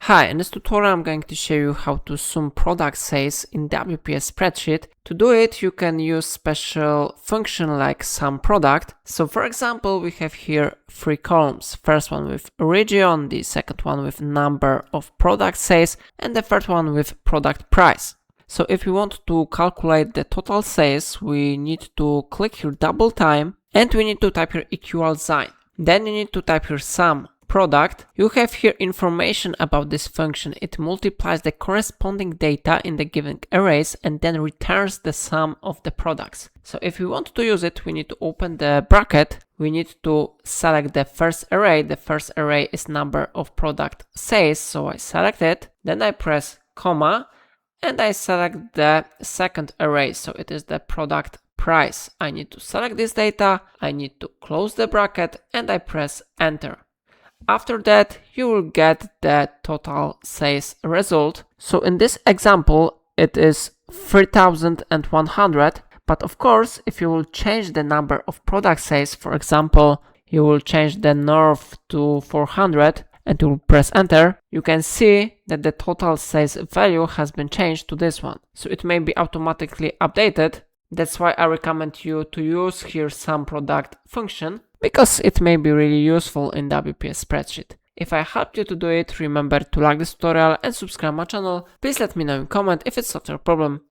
Hi, in this tutorial I'm going to show you how to sum product sales in WPS spreadsheet. To do it, you can use special function like SUMPRODUCT. So for example, we have here three columns. First one with region, the second one with number of product sales, and the third one with product price. So if we want to calculate the total sales, we need to click here double time and we need to type here equal sign. Then you need to type here sum product. You have here information about this function. It multiplies the corresponding data in the given arrays and then returns the sum of the products. So if we want to use it, we need to open the bracket. We need to select the first array. The first array is number of product sales. So I select it. Then I press comma and I select the second array. So it is the product price. I need to select this data. I need to close the bracket and I press enter. After that, you will get the total sales result. So in this example, it is 3,100. But of course, if you will change the number of product sales, for example, you will change the north to 400 and you will press enter, you can see that the total sales value has been changed to this one. So it may be automatically updated. That's why I recommend you to use here SUMPRODUCT function, because it may be really useful in WPS spreadsheet. If I helped you to do it, remember to like this tutorial and subscribe my channel. Please let me know in comment if it's not your problem.